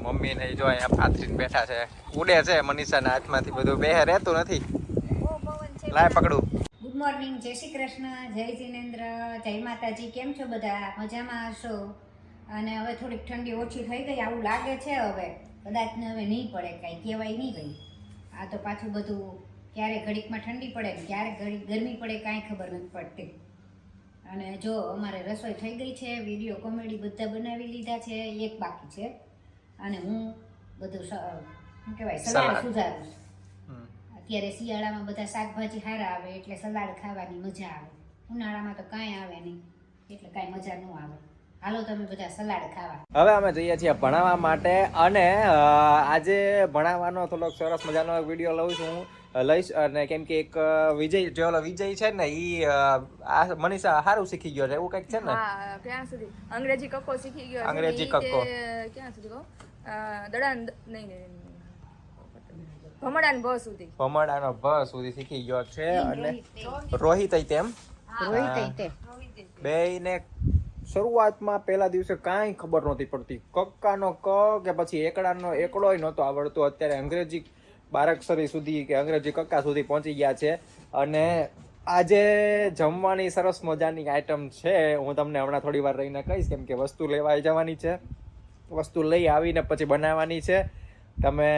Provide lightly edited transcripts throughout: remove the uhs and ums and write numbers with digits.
Mummy ને જો અહીંયા પાથરીને બેઠા છે, ઉડે છે મનીષાના હાથમાંથી બધું, બેહે રહેતું નથી. લાય પકડું. ગુડ મોર્નિંગ, જય શ્રી કૃષ્ણ, જય જિનેન્દ્ર, જય માતાજી. કેમ છો બધા? મજામાં હશો? અને હવે થોડીક ઠંડી ઓછી થઈ ગઈ આવું લાગે છે. હવે કદાચ ને હવે નહીં પડે, કાંઈ કહેવાય નહીં ગઈ. આ તો પાછું બધું ક્યારે ઘડીકમાં ઠંડી પડે ને ક્યારે ઘડીક ગરમી પડે કાંઈ ખબર નથી પડતી. અને જો અમારે રસોઈ થઈ ગઈ છે, વિડીયો કોમેડી બધા બનાવી લીધા છે, એક બાકી છે. અને હું બધું શું કહેવાય સલાડ સુધારું. અત્યારે શિયાળામાં બધા શાકભાજી સારા આવે એટલે સલાડ ખાવાની મજા આવે. ઉનાળામાં તો કાંઈ આવે નહીં એટલે કાંઈ મજા ન આવે. હાલો તમે બધા સલાડ ખાવા. હવે અમે જઈએ છીએ ભણાવવા માટે, અને આજે ભણાવવાનો થોડોક સરસ મજાનો વિડીયો લઉં છું લઈશ. અને કેમ કે એક વિજય છે ને, ઈ આ મનીષા સારું શીખી ગયો છે એવું કંઈક છે ને. હા, ક્યાં સુધી અંગ્રેજી કક્કો શીખી ગયો. અંગ્રેજી કક્કો ક્યાં સુધી કહો? દડાન નહીં ભમડાનો ભ સુધી. ભમડાનો ભ સુધી શીખી ગયો છે. અને રોહિત તેમ બેયને શરૂઆતમાં પહેલા દિવસે કાંઈ ખબર નહોતી પડતી. કક્કાનો ક કે પછી એકડાનો એકડોય નહોતો આવડતો. અત્યારે અંગ્રેજી બારાક્ષરી સુધી કે અંગ્રેજી કક્કા સુધી પહોંચી ગયા છે. અને આજે જમવાની સરસ મજાની આઈટમ છે, હું તમને હમણાં થોડી વાર રહીને કહીશ, કેમ કે વસ્તુ લેવા જવાની છે. વસ્તુ લઈ આવીને પછી બનાવવાની છે. તમે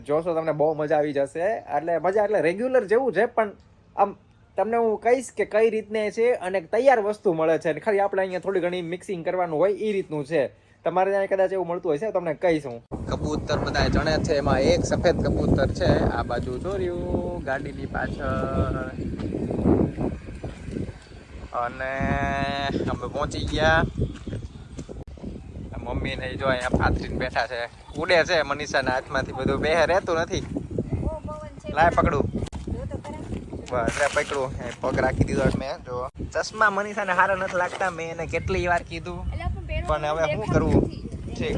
જોશો તમને બહુ મજા આવી જશે. એટલે રેગ્યુલર જેવું છે, પણ આમ તમને હું કહીશ કે કઈ રીતને છે. અને તૈયાર વસ્તુ મળે છે, ખાલી આપણે અહીંયા થોડી ઘણી મિક્સિંગ કરવાનું હોય એ રીતનું છે. તમારે ત્યાં કદાચ એવું મળતું હોય છે, તમને કહીશ હું. કબૂતર બધા ચણે છે, એમાં એક સફેદ કબૂતર છે આ બાજુ જોર્યું ગાડીની પાછળ. અને અમે પહોંચી ગયા. મમ્મી ને જો અહીંયા પાથરીને બેઠા છે, ઉડે છે મનીષાના હાથમાંથી બધું, બેહે રહેતું નથી. લાય પકડું. બસ પકડું, પગ રાખી દીધો મેં. જો ચશ્મા મનીષાને સારા નથી લાગતા, મેં એને કેટલી વાર કીધું, પણ હવે શું કરવું. ઠીક.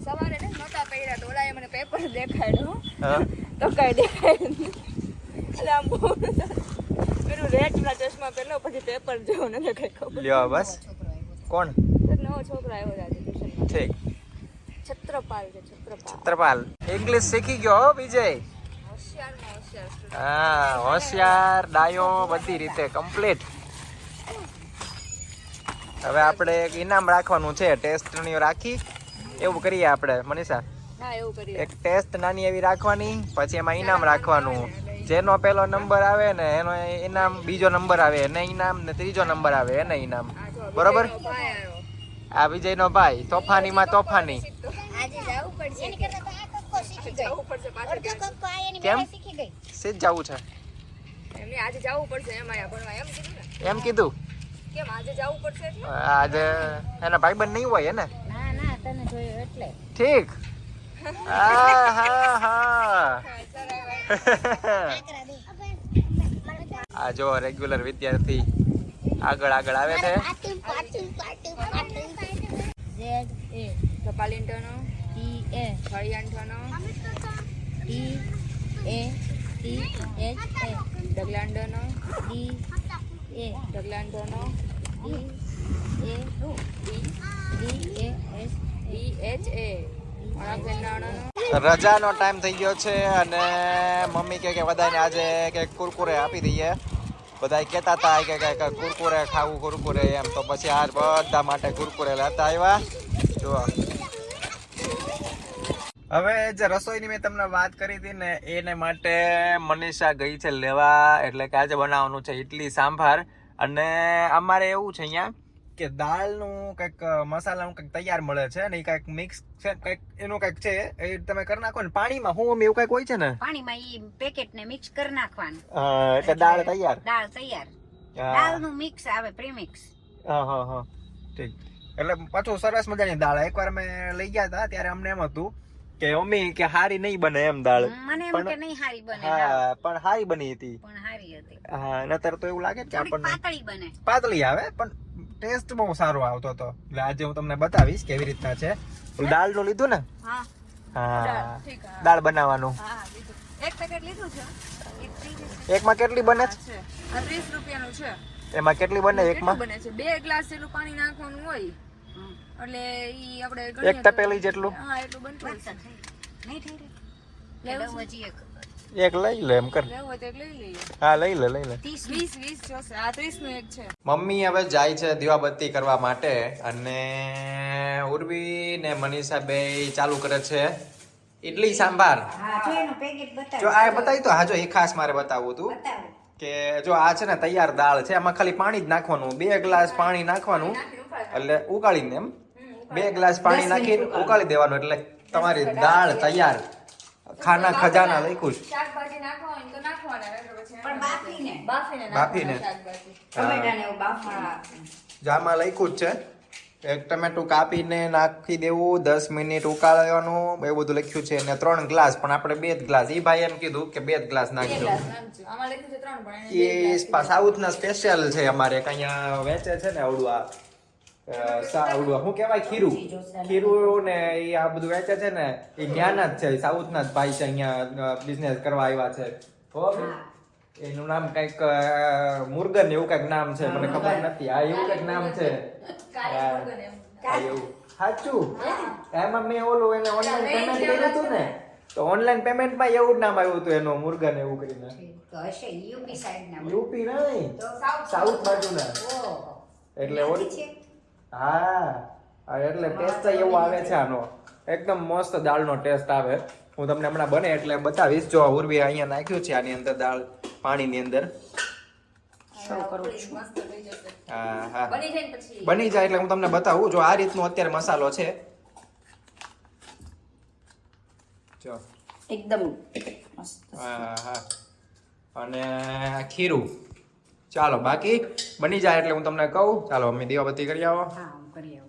સવારે ને નહોતા પહેર્યા તો ઓલાએ મને પેપર દેખાડ્યું. તો કઈ દેખાડ્યું એટલે આમ પેલું રેડના ચશ્મા પહેરલો, પછી પેપર જેવો નથી કઈ ખબર. લ્યો બસ. કોણ? નવો છોકરો આવ્યો આજે ટ્યુશનમાં. ઠીક. છત્રપાલ છે. છત્રપાલ ઇંગ્લિશ શીખી ગયો હો વિજય. હા, હોશિયાર ડાયો બધી રીતે કમ્પ્લીટ. હવે આપણે એક ઇનામ રાખવાનું છે, ટેસ્ટની રાખી એવું કરીએ આપણે મનીષા. હા, એવું કરીએ. એક ટેસ્ટ નાની એવી રાખવાની, પછી એમાં ઇનામ રાખવાનું. જેનો પહેલો નંબર આવે ને એનો ઇનામ, બીજો નંબર આવે એને ઇનામ, ને ત્રીજો નંબર આવે એને ઇનામ. બરોબર? આ વિજયનો ભાઈ તોફાનીમાં તોફાની. કેમ સીધ જવું છે? આજે જવું પડશે એમ કીધું. કેમ આજે જવું પડશે? આજે એના ભાઈબંધ નહીં હોય ને? ના તને જોયો એટલે. ઠીક. હા. આ જો રેગ્યુલર વિદ્યાર્થી આગળ આવે છે. કપાલિન્ટનો TA હરિયાંઠનો TATHA ડગલાંડનો DA ડગલાંડનો રજાનો ટાઈમ થઈ ગયો છે, અને મમ્મી કે બધાને આજે કે કુરકુરે આપી દઈએ. બધા કહેતા હતા કે કુરકુરે ખાવું કુરકુરે એમ, તો પછી આજ બધા માટે કુરકુરે લેતા આવ્યા. જો હવે જે રસોઈની મેં તમને વાત કરી હતી ને, એને માટે મનીષા ગઈ છે લેવા. એટલે કે આજે બનાવવાનું છે ઇડલી સાંભાર. અને અમારે એવું છે અહીંયા કે દાળનું કંઈક મસાલાનું કંઈક તૈયાર મળે છે ને, એ કંઈક મિક્સ છે, કંઈક એનું કંઈક છે, એ તમે કરી નાખો ને પાણીમાં. હું એવું કંઈક હોય છે ને, પાણીમાં ઈ પેકેટ ને મિક્સ કરી નાખવાનું. એટલે દાળ તૈયાર. દાળનું મિક્સ આવે, પ્રીમિક્સ. હા ઠીક. એટલે પાછું સરસ મજાની દાળ. એકવાર અમે લઈ ગયા હતા ત્યારે અમને એમ હતું કે મમ્મી કે હારી નહીં બને એમ દાળ. મને એમ કે નહીં હારી બને. હા, પણ હારી બની હતી. પણ હારી હતી. હા, નતર તો એવું લાગે કે આપણને પાતળી બને. પાતળી આવે, પણ ટેસ્ટ બહુ સારો આવતો હતો. એટલે આજે હું તમને બતાવીશ કેવી રીતના છે. દાળ નું લીધું ને? હા, દાળ બનાવવાનું. એક પેકેટ લીધું છે. એકમાં કેટલી બને છે? 30 રૂપિયાનું છે. એમાં કેટલી બને એકમાં? બને છે 2 ગ્લાસ જેટલું પાણી નાખવાનું હોય એટલે ઈ આપણે એક તપેલી જેટલું હા એટલું બનતું હશે. નહીં થઈ લેવું રહ્યું હજી એક એક લઈ લે એમ કર. લેવું હોય તો એક લઈ લઈએ. હા લઈ લે 20 જોશે. આ 30 નું એક છે. મમ્મી હવે જાય છે દીવાબત્તી કરવા માટે અને ઉર્વી ને મનીષા બે ચાલુ કરે છે ઇડલી સાંભાર. હા જો એનું પેકેટ બતાવ. જો આ બતાવી તો હા જો એ ખાસ મારે બતાવવું હતું બતાવો. કે જો આ છે ને તૈયાર દાળ છે, આમાં ખાલી પાણી જ નાખવાનું, 2 ગ્લાસ પાણી નાખવાનું એટલે ઉકાળીને એમ 2 ગ્લાસ પાણી નાખીને ઉકાળી દેવાનું એટલે તમારી દાળ તૈયાર. ખાના ખજાના લખ્યું છે. શાકભાજી નાખવા હોય તો નાખવાના નહીંતર પછી પણ બાફીને બાફીને બાફીને. શાકભાજી. ટમેટાને એવું બાફવાનું. જામાં લખ્યું જ છે. એક ટમેટું કાપીને નાખી દેવું, 10 મિનિટ ઉકાળવાનું, એવું બધું લખ્યું છે. અને 3 ગ્લાસ પણ આપણે 2 જ ગ્લાસ. ઈ ભાઈ એમ કીધું કે 2 જ ગ્લાસ નાખજો. ગ્લાસ નાખજો. આમાં લખ્યું છે 3 પણ એને એ સાઉથના સ્પેશિયલ છે અમારે અહીંયા વેચે છે ને આવડું આ આવડું શું કહેવાય ખીરું ને એ આ બધું વેચે છે ને એ જ્ઞાના જ છે, સાઉથના જ ભાઈ છે, અહીંયા બિઝનેસ કરવા આવ્યા છે. ખબર? એનું નામ કઈક મુર્ગન એવું કઈક નામ છે, મને ખબર નથી. આ એવું કઈક નામ છે. કાળી મુર્ગન એમ. આ એવું સાચું. એમાં મેં ઓલું એને ઓનલાઈન પેમેન્ટ કર્યું હતું ને, તો ઓનલાઈન પેમેન્ટમાં એવું જ નામ આવ્યું હતું એનું, મુર્ગન એવું કરીને. તો હશે યુપી સાઈડના. યુપી નહીં, તો સાઉથ બાજુના. ઓહો. એટલે ઓલી છે. હા એટલે ટેસ્ટ એવું આવે છે આનો, એકદમ મસ્ત દાળનો ટેસ્ટ આવે. હું તમને હમણાં બને એટલે બતાવીશ. જો ઉર્વી અહીંયા નાખ્યું છે આની અંદર દાળ પાણીની અંદર. શરૂ કરું છું. મસ્ત થઈ જશે. હા હા બની જાય ને પછી બની જાય એટલે હું તમને બતાવું. જો આ રીતનો અત્યારે મસાલો છે. જો એકદમ મસ્ત. હા હા અને ખીરું. ચાલો બાકી બની જાય એટલે હું તમને કહું. ચાલો મમ્મી દીવાબત્તી કરી આવો. હા હું કરી આવું.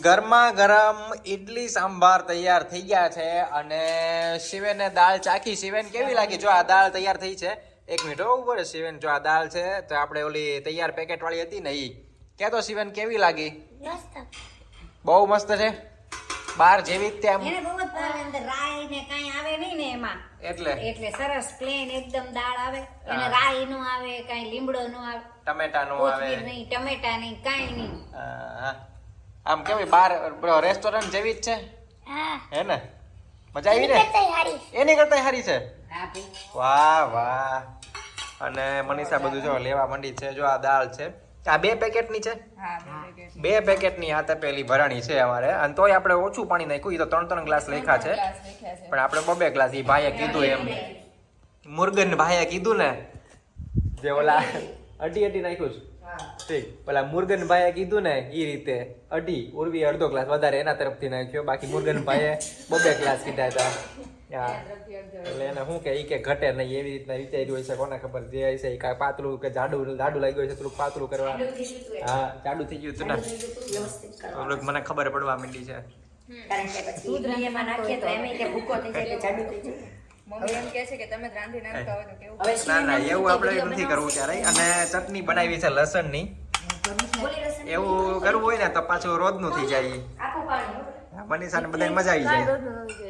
ગરમા ગરમ ઈડલી સાંભાર તૈયાર થઈ ગયા છે અને શિવેને દાળ ચાખી. શિવેન કેવી લાગી? જો આ દાળ તૈયાર થઈ છે. 1 મિનિટ ઉપર શિવેન, જો આ દાળ છે તો આપણે ઓલી તૈયાર પેકેટ વાળી હતી ને ઈ કે તો શિવેન કેવી લાગી? બહુ મસ્ત છે, બાર જેવી જ તેમ. એને બહુ જ ભાવે. અંદર રાઈ ને કાંઈ આવે નહીં ને એમાં, એટલે સરસ પ્લેન એકદમ દાળ આવે. એને રાઈ નો આવે, કાંઈ લીમડો નો આવે, ટમેટા નું આવે, કોથમીર નહીં, ટમેટા નહીં, કાંઈ નહીં. હા. આમ કેવી બાર રેસ્ટોરન્ટ જેવી જ છે હે ને? મજા આવી ને? એની કરતા સારી છે. હા ભાઈ. વાહ વાહ. અને મનીષા બધું જો લેવા માંડી છે. જો આ દાળ છે, આ 2 પેકેટની છે. હા પેકેટ 2 પેકેટની આ તપેલી ભરાણી છે અમારે. અને તોય આપણે ઓછું પાણી નાખ્યું. એ તો 3 ગ્લાસ લખ્યા છે, ગ્લાસ લખ્યા છે. પણ આપણે 2 ગ્લાસ. એ ભાઈએ કીધું એમ, મુર્ગન ભાઈએ કીધું ને, જે ઓલા અઢી નાખ્યું છે. ઠીક, પેલા મુર્ગન ભાઈએ કીધું ને એ રીતે અઢી. ઉર્વી 1/2 ગ્લાસ વધારે એના તરફથી નાખ્યો. બાકી મુર્ગન ભાઈએ 2 ગ્લાસ કીધા હતા. એટલે એને શું કે ઈ કે ઘટે નહીં એવી રીતના વિચાર્યું હોય છે. કોને ખબર જે હશે એ કાંઈ પાતળું કે જાડું લાગ્યું છે, થોડુંક પાતળું કરવા. હા જાડું થઈ ગયું હતું ને, મને ખબર પડવા માંડી છે. કારણ કે પછી ઈડલી એમાં નાખીએ તો એમ કે ભૂકો થઈ જાય, એટલે જાડું થઈ જાય. મમ્મી એમ કહે છે કે તમે જ રાંધી નાખતા હોય તો કેવું? હવે ના ના એવું આપણે નથી કરવું ક્યારેય. અને ચટણી બનાવી છે લસણની. એવું કરવું હોય ને તો પાછું રોજનું થઈ જાય. આખું પાણી. મનીષાને બધાને મજા આવી જાય.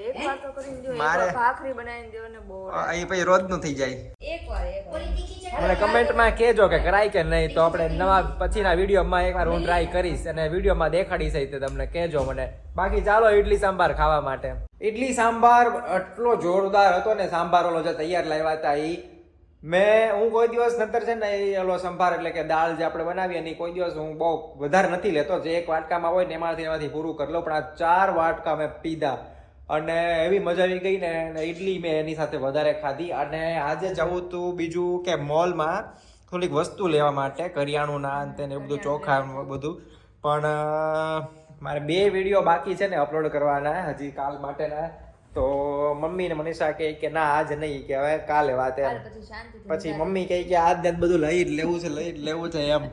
એક વાર તો કરીને જો, મારે- એક વાર ભાખરી બનાવીને દો ને બહુ એ પછી રોજનું થઈ જાય. એકવાર મને કમેન્ટમાં કહેજો કે કરાય કે નહીં, તો આપણે નવા પછીના વિડીયોમાં એકવાર હું ટ્રાય કરીશ અને વિડીયોમાં દેખાડીશ તે તમને કહેજો મને. બાકી ચાલો ઈડલી સાંભાર ખાવા માટે. ઈડલી સાંભાર એટલો જોરદાર હતો ને. સાંભાર ઓલો જે તૈયાર લાવ્યા હતા ઈ હું કોઈ દિવસ નતર છે ને એ ઓલો સંભાર એટલે કે દાળ જે આપણે બનાવીએ એની કોઈ દિવસ હું બહુ વધારે નથી લેતો. જે 1 વાટકામાં હોય ને એમાંથી પૂરું કરી લઉં. પણ આ 4 વાટકા મેં પીધા અને એવી મજા આવી ગઈ ને. ઈડલી મેં એની સાથે વધારે ખાધી. અને આજે જવું તું બીજું કે મોલમાં થોડીક વસ્તુ લેવા માટે, કરિયાણું ના અંતે ને એવું બધું, ચોખા બધું. પણ મારે 2 વિડીયો બાકી છે ને અપલોડ કરવાના હજી કાલ માટેના. તો મમ્મી ને મનીષા કે ના આજ નહીં, કે હવે કાલે વાત એમ. પછી શાંતિ પછી મમ્મી કહે કે આજ ને બધું લઈ જ લેવું છે એમ.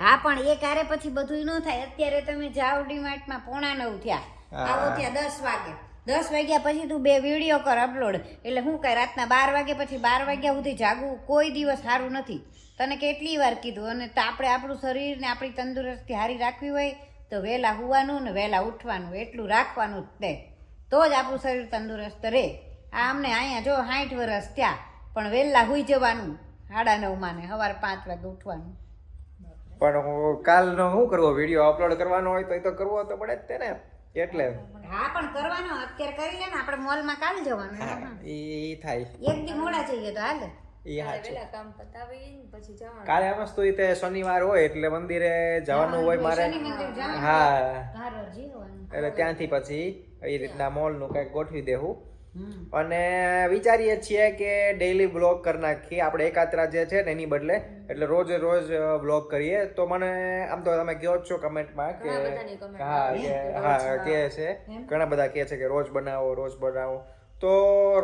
હા પણ એ કારે પછી બધું ન થાય. અત્યારે તમે જાઓ ડીમાર્ટમાં 8:45 થયા, આવો ત્યાં 10 વાગે. 10 વાગ્યા પછી તું 2 વિડીયો કર અપલોડ, એટલે હું કઈ રાતના 12 વાગે પછી 12 વાગ્યા સુધી જાગવું કોઈ દિવસ સારું નથી. તને કેટલી વાર કીધું. અને આપણે આપણું શરીર ને આપણી તંદુરસ્તી સારી રાખવી હોય તો વહેલા હુવાનું ને વહેલા ઉઠવાનું, એટલું રાખવાનું જ તે, તો જ આપણું શરીર તંદુરસ્ત રહે. આ અમને અહીંયા જો 60 વર્ષ થયા પણ વહેલા હુઈ જવાનું 9:30 ને સવારે 5 વાગે ઉઠવાનું. પણ કાલનો શું કરવો, વિડીયો અપલોડ કરવાનો હોય તો એ તો કરવો તો પડે જ તે ને, એટલે હા પણ કરવાનો અત્યારે કરી લે ને, આપણે મોલમાં કાલે જવાનું એ થાય એક દી મોડા જઈએ તો હાલે. એ સાચું. પેલા કામ પતાવી પછી જવાનું. કાલે મસ્ત તે શનિવાર હોય એટલે મંદિરે જવાનું હોય મારે. શનિ મંદિર જવાનું. હા હા રજી હોવાનું. એટલે ત્યાંથી પછી એ રીતના મોલનું કંઈક ગોઠવી દેવું. હમ. અને વિચારીએ છીએ કે ડેઈલી બ્લોગ કરી નાખીએ આપણે, એકાત્રા જે છે ને એની બદલે, એટલે રોજ રોજ બ્લોગ કરીએ. તો મને આમ તો તમે કહો છો કમેન્ટમાં કે ઘણા બધાની comment હા આવે કે છે, હા રોજ, કે છે, ઘણા બધા કહે છે કે રોજ બનાવો રોજ બનાવો. તો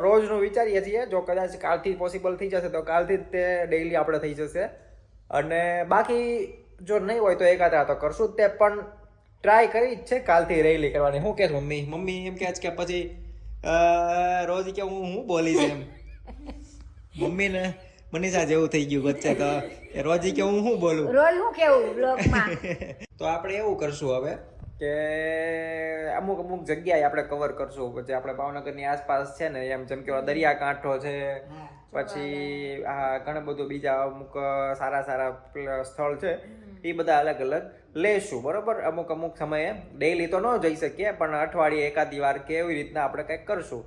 રોજનું વિચારીએ છીએ, જો કદાચ કાલથી પોસિબલ થઈ જશે તો કાલથી જ તે ડેઈલી આપણે થઈ જશે. અને બાકી જો નહીં હોય તો એકાત્રા તો કરશું જ તે, પણ ટ્રાય કરી જ છે કાલથી ડેઈલી કરવાની. શું કહેશ મમ્મી? મમ્મી એમ કહે છે કે પછી રોજ કે હું બોલીશ એમ. મમ્મી ને મનીષા જેવું થઈ ગયું વચ્ચે તો, કે રોજ કે હું બોલું. રોજ હું કેવું બ્લોગમાં તો આપણે એવું કરશું હવે કે અમુક અમુક જગ્યાએ આપણે કવર કરશું, પછી આપણે ભાવનગરની આસપાસ છે ને એમ, જેમ કે દરિયાકાંઠો છે, પછી આ ઘણા બધું બીજા અમુક સારા સારા સ્થળ છે, એ બધા અલગ અલગ લેશું. બરોબર, અમુક અમુક સમયે ડેઈલી તો ન જઈ શકીએ, પણ અઠવાડિયે એકાદી વાર કે એવી રીતના આપણે કંઈક કરશું.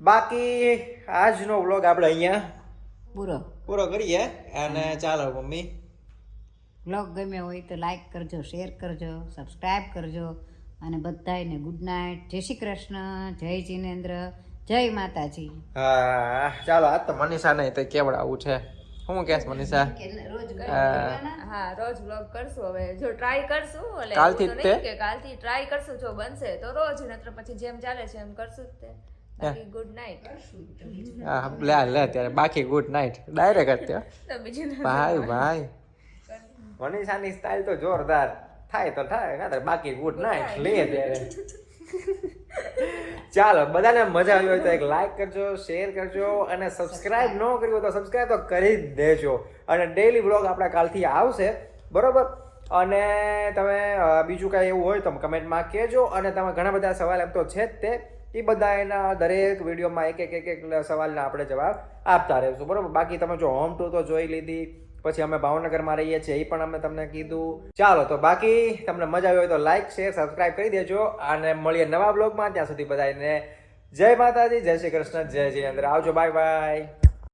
બાકી આજનો વ્લોગ આપણે અહીંયા પૂરો કરીએ. અને ચાલો મમ્મી, બ્લોગ ગમ્યો હોય તો લાઈક કરજો, શેર કરજો, સબસ્ક્રાઈબ કરજો, અને બધાયને ગુડ નાઇટ, જય શ્રી કૃષ્ણ, જય જિનેન્દ્ર, જય માતાજી. હા ચાલો. આજ તો મનીષા નહીં તો કેવડાવું છે. શું કહેશ મનીષા? રોજ હા રોજ બ્લોગ કરશું હવે, જો ટ્રાય કરશું. એટલે કાલથી એવું તો જ નહીં કે કાલથી ટ્રાય કરશું, જો બનશે તો રોજ, નત્ર પછી જેમ ચાલે છે એમ કરશું જ તે. બાકી ગુડ નાઇટ. હા લે ત્યારે બાકી ગુડ નાઇટ ડાયરેક્ટ જ. તો બીજું ભાઈ ભાઈ મનીષાની સ્ટાઇલ તો જોરદાર, થાય તો થાય, ના બાકી ગુડ નાઇટ લે ત્યારે. ચાલો, બધાને મજા આવી હોય તો એક લાઈક કરજો, શેર કરજો, અને સબસ્ક્રાઇબ ન કર્યું હોય તો સબસ્ક્રાઇબ તો કરી જ દેજો. અને ડેઈલી બ્લોગ આપણા કાલથી આવશે, બરોબર. અને તમે બીજું કાંઈ એવું હોય તો કમેન્ટમાં કહેજો. અને તમે ઘણા બધા સવાલ એમ તો છે જ તે, એ બધા એના દરેક વિડીયોમાં એક સવાલના આપણે જવાબ આપતા રહીશું, બરોબર. બાકી તમે જો હોમ ટૂર તો જોઈ લીધી, પછી અમે ભાવનગરમાં રહીએ છીએ એ પણ અમે તમને કીધું. ચાલો, તો બાકી તમને મજા આવી હોય તો લાઈક શેર સબસ્ક્રાઇબ કરી દેજો. અને મળીએ નવા બ્લોગમાં. ત્યાં સુધી બધાને જય માતાજી, જય શ્રી કૃષ્ણ, જય જિનેન્દ્ર. આવજો, બાય બાય.